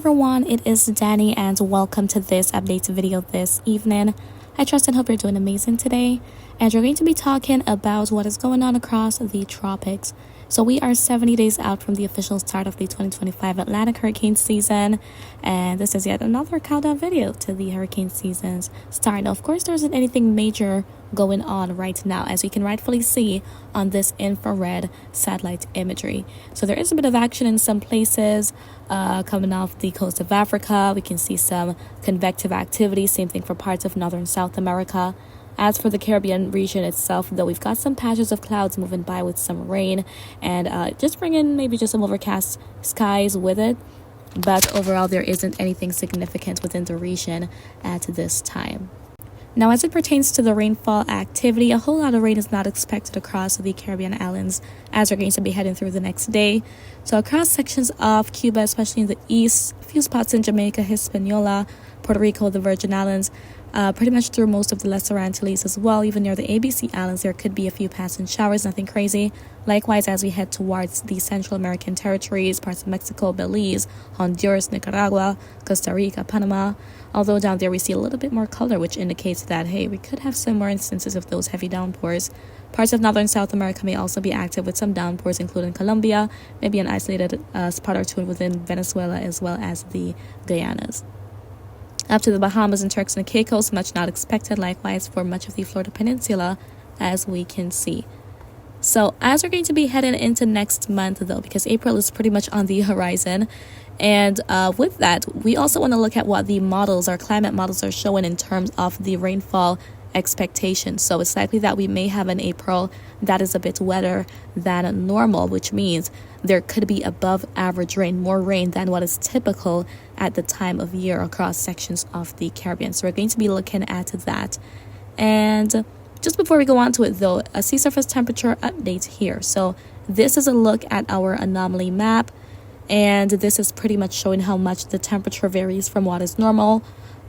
everyone, it is Dani and welcome to this update video this evening. I trust and hope you're doing amazing today, and we're going to be talking about what is going on across the tropics. So we are 70 days out from the official start of the 2025 Atlantic hurricane season, and this is yet another countdown video to the hurricane season's start. Now, of course, there isn't anything major going on right now, as you can rightfully see on this infrared satellite imagery. So there is a bit of action in some places coming off the coast of Africa. We can see some convective activity, same thing for parts of northern South America. As for the Caribbean region itself, though, we've got some patches of clouds moving by with some rain and just bringing maybe just some overcast skies with it. But overall, there isn't anything significant within the region at this time. Now, as it pertains to the rainfall activity, a whole lot of rain is not expected across the Caribbean islands as we're going to be heading through the next day. So across sections of Cuba, especially in the east, a few spots in Jamaica, Hispaniola, Puerto Rico, the Virgin Islands, pretty much through most of the Lesser Antilles as well. Even near the ABC Islands, there could be a few passing showers, nothing crazy. Likewise, as we head towards the Central American territories, parts of Mexico, Belize, Honduras, Nicaragua, Costa Rica, Panama. Although down there we see a little bit more color, which indicates that, hey, we could have some more instances of those heavy downpours. Parts of northern South America may also be active with some downpours, including Colombia, maybe an isolated spot or two within Venezuela, as well as the Guyanas. Up to the Bahamas and Turks and Caicos, much not expected. Likewise for much of the Florida Peninsula, as we can see. So as we're going to be heading into next month, though, because April is pretty much on the horizon, and with that, we also want to look at what the models, our climate models, are showing in terms of the rainfall expectations. So it's likely that we may have an April that is a bit wetter than normal, which means there could be above average rain, more rain than what is typical at the time of year across sections of the Caribbean. So we're going to be looking at that. And just before we go on to it, though, a sea surface temperature update here. So this is a look at our anomaly map, and this is pretty much showing how much the temperature varies from what is normal.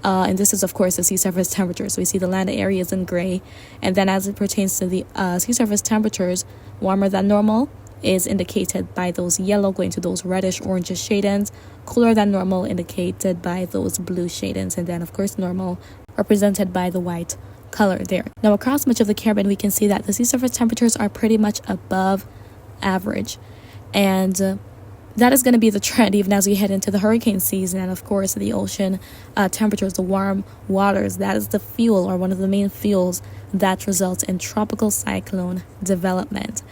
And this is, of course, the sea surface temperature. So we see the land areas in gray. And then as it pertains to the sea surface temperatures, warmer than normal is indicated by those yellow going to those reddish orangish shadings. Cooler than normal indicated by those blue shadings. And then, of course, normal represented by the white color there. Now, across much of the Caribbean, we can see that the sea surface temperatures are pretty much above average. And that is going to be the trend even as we head into the hurricane season. And of course, the ocean temperatures, the warm waters, that is the fuel, or one of the main fuels that results in tropical cyclone development.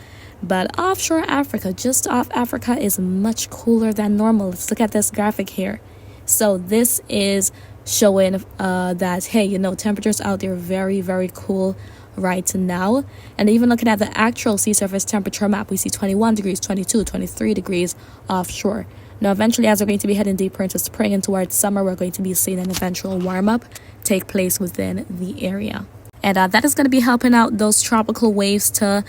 But offshore Africa, just off Africa, is much cooler than normal. Let's look at this graphic here. So this is showing that, hey, you know, temperatures out there very, very cool right now. And even looking at the actual sea surface temperature map, we see 21 degrees, 22, 23 degrees offshore. Now, eventually, as we're going to be heading deeper into spring and towards summer, we're going to be seeing an eventual warm-up take place within the area. And that is going to be helping out those tropical waves to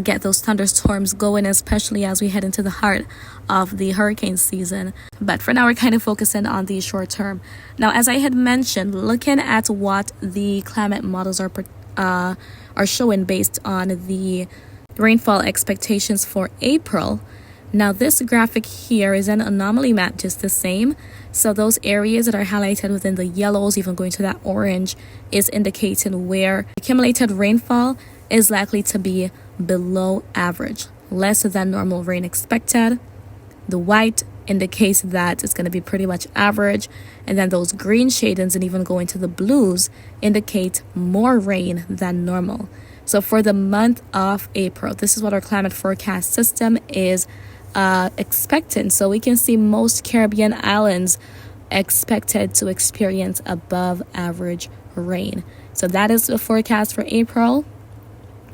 get those thunderstorms going, especially as we head into the heart of the hurricane season. But for now, we're kind of focusing on the short term. Now, as I had mentioned, looking at what the climate models are showing based on the rainfall expectations for April. Now, this graphic here is an anomaly map, just the same. So those areas that are highlighted within the yellows, even going to that orange, is indicating where accumulated rainfall is likely to be below average, less than normal rain expected. The white indicates that it's going to be pretty much average, and then those green shadings and even going to the blues indicate more rain than normal. So for the month of April, this is what our climate forecast system is expecting. So we can see most Caribbean islands expected to experience above average rain. So that is the forecast for April.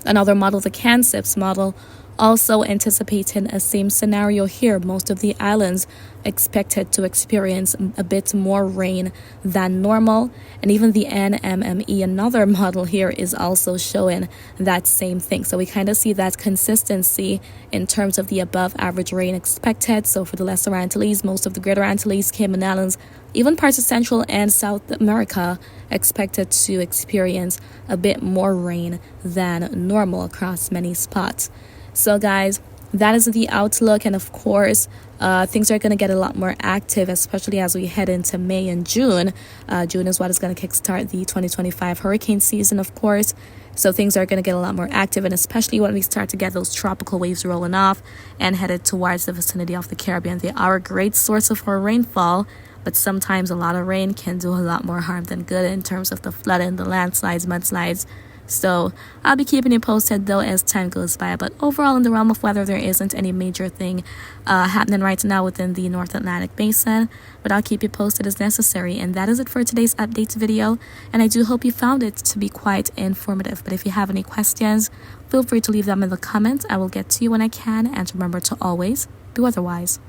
Another model, the CANSIPS model, also anticipating a same scenario here. Most of the islands expected to experience a bit more rain than normal. And even the NMME, another model here, is also showing that same thing. So we kind of see that consistency in terms of the above average rain expected. So for the Lesser Antilles, most of the Greater Antilles, Cayman Islands, even parts of Central and South America expected to experience a bit more rain than normal across many spots. So guys, that is the outlook. And of course, things are going to get a lot more active, especially as we head into May and June. June is what is going to kickstart the 2025 hurricane season, of course. So things are going to get a lot more active, and especially when we start to get those tropical waves rolling off and headed towards the vicinity of the Caribbean. They are a great source of our rainfall, but sometimes a lot of rain can do a lot more harm than good in terms of the flooding, the landslides, mudslides. So I'll be keeping you posted though as time goes by. But overall, in the realm of weather, there isn't any major thing happening right now within the North Atlantic basin, but I'll keep you posted as necessary. And that is it for today's updates video, and I do hope you found it to be quite informative. But if you have any questions, feel free to leave them in the comments. I will get to you when I can, and remember to always be weatherwise.